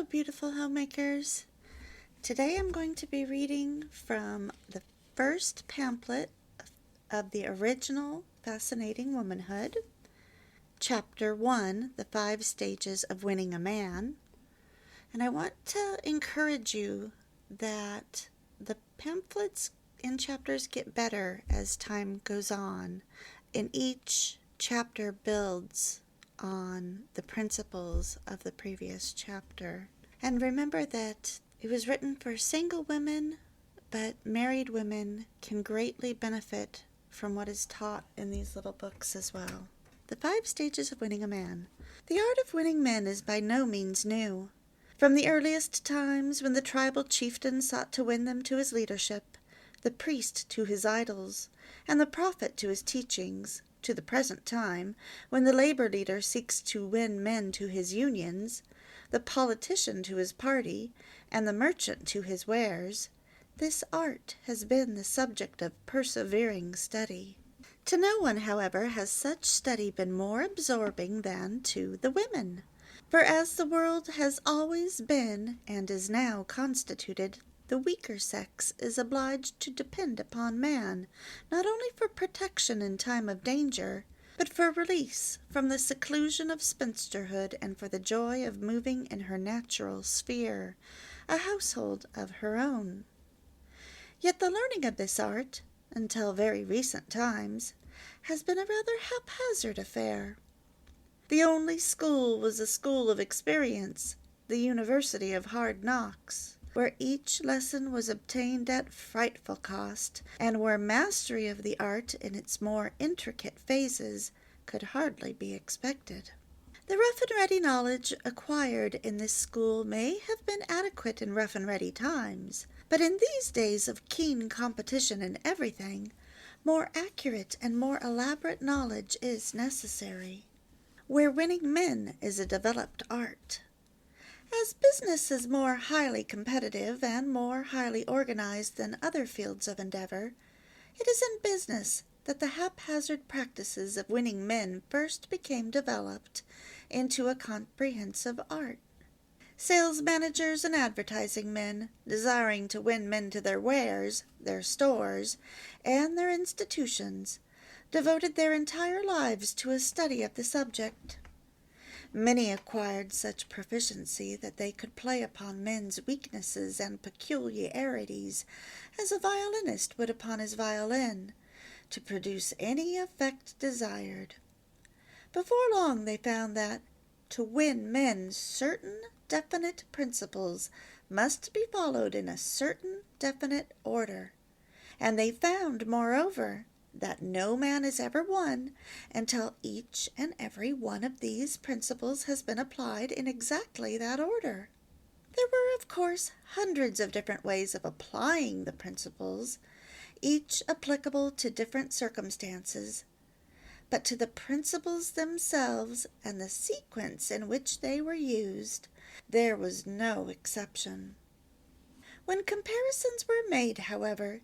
Hello, beautiful homemakers. Today I'm going to be reading from the first pamphlet of the original Fascinating Womanhood, Chapter 1, The 5 Stages of Winning a Man. And I want to encourage you that the pamphlets and chapters get better as time goes on, and each chapter builds on the principles of the previous chapter. And remember that it was written for single women, but married women can greatly benefit from what is taught in these little books as well. The 5 Stages of Winning a Man. The art of winning men is by no means new. From the earliest times when the tribal chieftain sought to win them to his leadership, the priest to his idols, and the prophet to his teachings, to the present time, when the labor leader seeks to win men to his unions, the politician to his party, and the merchant to his wares, this art has been the subject of persevering study. To no one, however, has such study been more absorbing than to the women. For as the world has always been and is now constituted, the weaker sex is obliged to depend upon man, not only for protection in time of danger, but for release from the seclusion of spinsterhood and for the joy of moving in her natural sphere, a household of her own. Yet the learning of this art, until very recent times, has been a rather haphazard affair. The only school was a school of experience, the University of Hard Knocks, where each lesson was obtained at frightful cost, and where mastery of the art in its more intricate phases could hardly be expected. The rough-and-ready knowledge acquired in this school may have been adequate in rough-and-ready times, but in these days of keen competition in everything, more accurate and more elaborate knowledge is necessary, where winning men is a developed art. As business is more highly competitive and more highly organized than other fields of endeavor, it is in business that the haphazard practices of winning men first became developed into a comprehensive art. Sales managers and advertising men, desiring to win men to their wares, their stores, and their institutions, devoted their entire lives to a study of the subject. Many acquired such proficiency that they could play upon men's weaknesses and peculiarities as a violinist would upon his violin, to produce any effect desired. Before long they found that, to win men, certain definite principles must be followed in a certain definite order, and they found, moreover, that no man is ever won until each and every one of these principles has been applied in exactly that order. There were, of course, hundreds of different ways of applying the principles, each applicable to different circumstances, but to the principles themselves and the sequence in which they were used, there was no exception. When comparisons were made, however,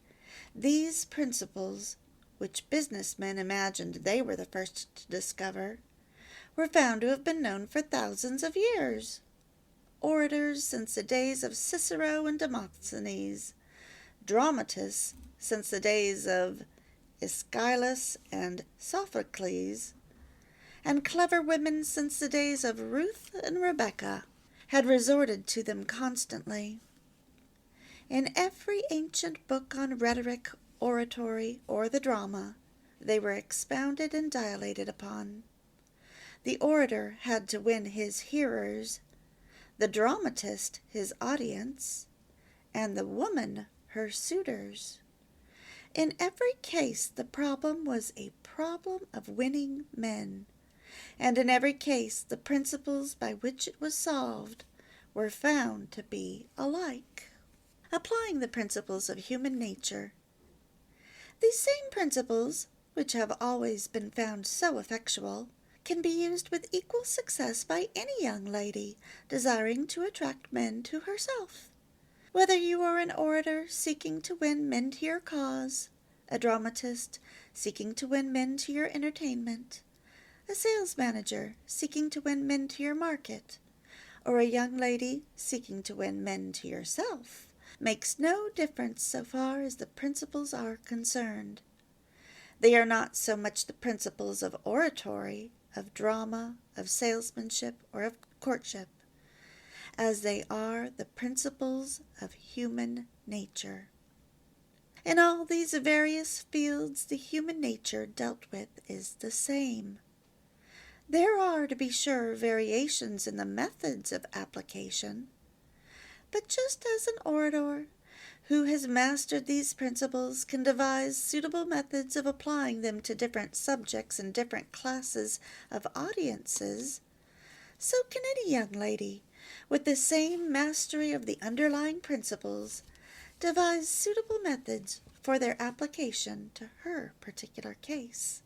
these principles, which businessmen imagined they were the first to discover, were found to have been known for thousands of years. Orators since the days of Cicero and Demosthenes, dramatists since the days of Aeschylus and Sophocles, and clever women since the days of Ruth and Rebecca, had resorted to them constantly. In every ancient book on rhetoric, oratory, or the drama, they were expounded and dilated upon. The orator had to win his hearers, the dramatist his audience, and the woman her suitors. In every case the problem was a problem of winning men, and in every case the principles by which it was solved were found to be alike. Applying the principles of human nature. These same principles, which have always been found so effectual, can be used with equal success by any young lady desiring to attract men to herself. Whether you are an orator seeking to win men to your cause, a dramatist seeking to win men to your entertainment, a sales manager seeking to win men to your market, or a young lady seeking to win men to yourself makes no difference so far as the principles are concerned. They are not so much the principles of oratory, of drama, of salesmanship, or of courtship, as they are the principles of human nature. In all these various fields, the human nature dealt with is the same. There are, to be sure, variations in the methods of application, but just as an orator who has mastered these principles can devise suitable methods of applying them to different subjects and different classes of audiences, so can any young lady, with the same mastery of the underlying principles, devise suitable methods for their application to her particular case.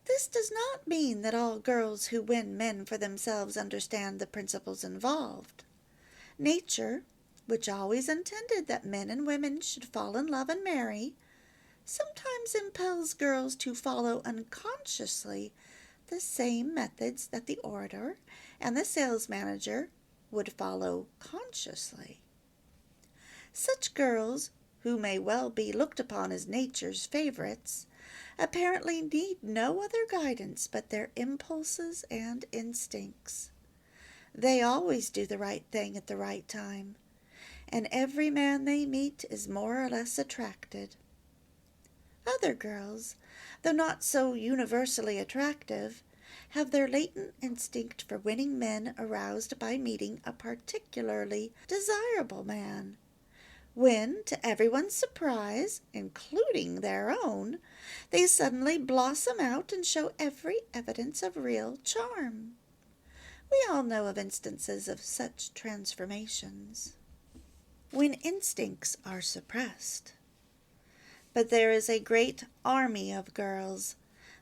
This does not mean that all girls who win men for themselves understand the principles involved. Nature, which always intended that men and women should fall in love and marry, sometimes impels girls to follow unconsciously the same methods that the orator and the sales manager would follow consciously. Such girls, who may well be looked upon as nature's favorites, apparently need no other guidance but their impulses and instincts. They always do the right thing at the right time, and every man they meet is more or less attracted. Other girls, though not so universally attractive, have their latent instinct for winning men aroused by meeting a particularly desirable man, when, to everyone's surprise, including their own, they suddenly blossom out and show every evidence of real charm. We all know of instances of such transformations when instincts are suppressed. But there is a great army of girls,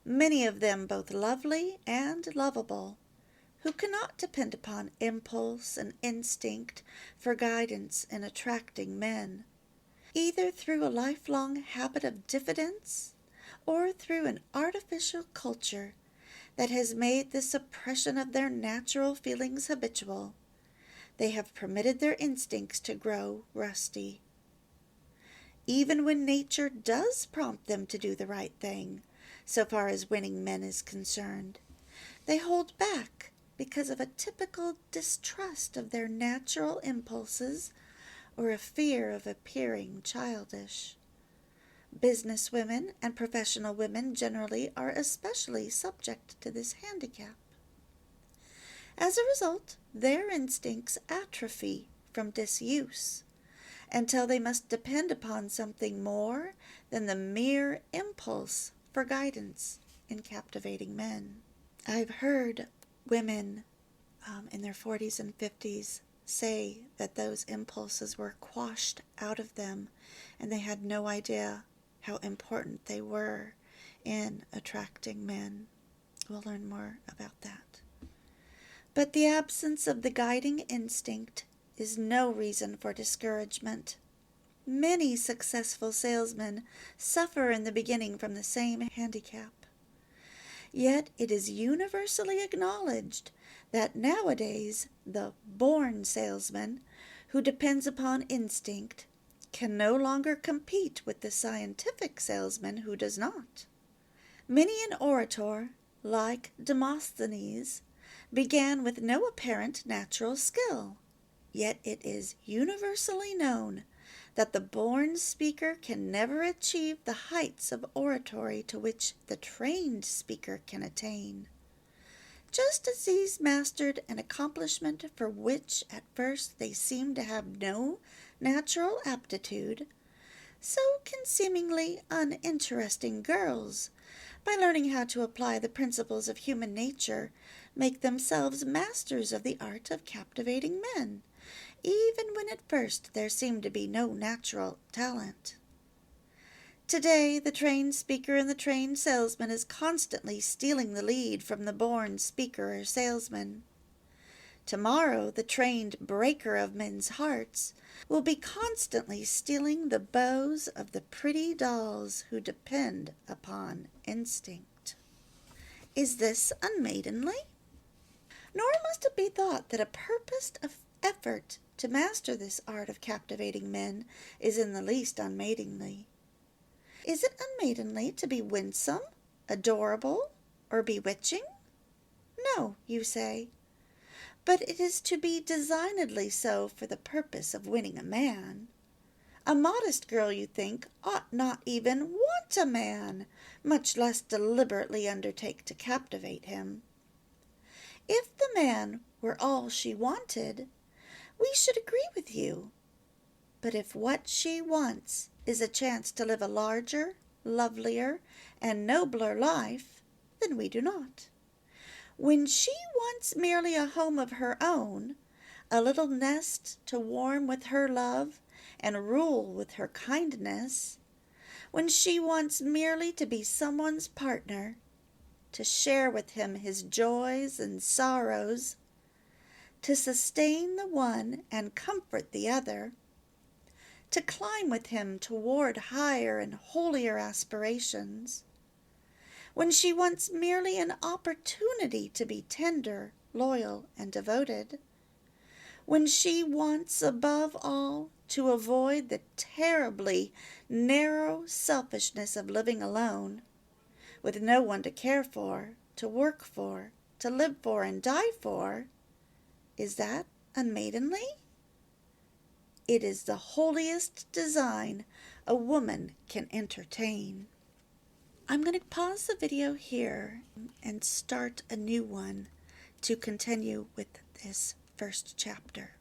many of them both lovely and lovable, who cannot depend upon impulse and instinct for guidance in attracting men, either through a lifelong habit of diffidence or through an artificial culture that has made the suppression of their natural feelings habitual. They have permitted their instincts to grow rusty. Even when nature does prompt them to do the right thing, so far as winning men is concerned, they hold back because of a typical distrust of their natural impulses or a fear of appearing childish. Business women and professional women generally are especially subject to this handicap. As a result, their instincts atrophy from disuse until they must depend upon something more than the mere impulse for guidance in captivating men. I've heard women in their 40s and 50s say that those impulses were quashed out of them and they had no idea how important they were in attracting men. We'll learn more about that. But the absence of the guiding instinct is no reason for discouragement. Many successful salesmen suffer in the beginning from the same handicap. Yet it is universally acknowledged that nowadays the born salesman who depends upon instinct can no longer compete with the scientific salesman who does not. Many an orator, like Demosthenes, began with no apparent natural skill, yet it is universally known that the born speaker can never achieve the heights of oratory to which the trained speaker can attain. Just as these mastered an accomplishment for which at first they seem to have no natural aptitude, so can seemingly uninteresting girls, by learning how to apply the principles of human nature, make themselves masters of the art of captivating men, even when at first there seemed to be no natural talent. Today, the trained speaker and the trained salesman is constantly stealing the lead from the born speaker or salesman. Tomorrow, the trained breaker of men's hearts will be constantly stealing the bows of the pretty dolls who depend upon instinct. Is this unmaidenly? Nor must it be thought that a purposed effort to master this art of captivating men is in the least unmaidenly. Is it unmaidenly to be winsome, adorable, or bewitching? No, you say, but it is to be designedly so for the purpose of winning a man. A modest girl, you think, ought not even want a man, much less deliberately undertake to captivate him. If the man were all she wanted, we should agree with you. But if what she wants is a chance to live a larger, lovelier, and nobler life, then we do not. When she wants merely a home of her own, a little nest to warm with her love and rule with her kindness, when she wants merely to be someone's partner, to share with him his joys and sorrows, to sustain the one and comfort the other, to climb with him toward higher and holier aspirations, when she wants merely an opportunity to be tender, loyal, and devoted, when she wants above all to avoid the terribly narrow selfishness of living alone, with no one to care for, to work for, to live for, and die for, is that unmaidenly? It is the holiest design a woman can entertain. I'm going to pause the video here and start a new one to continue with this first chapter.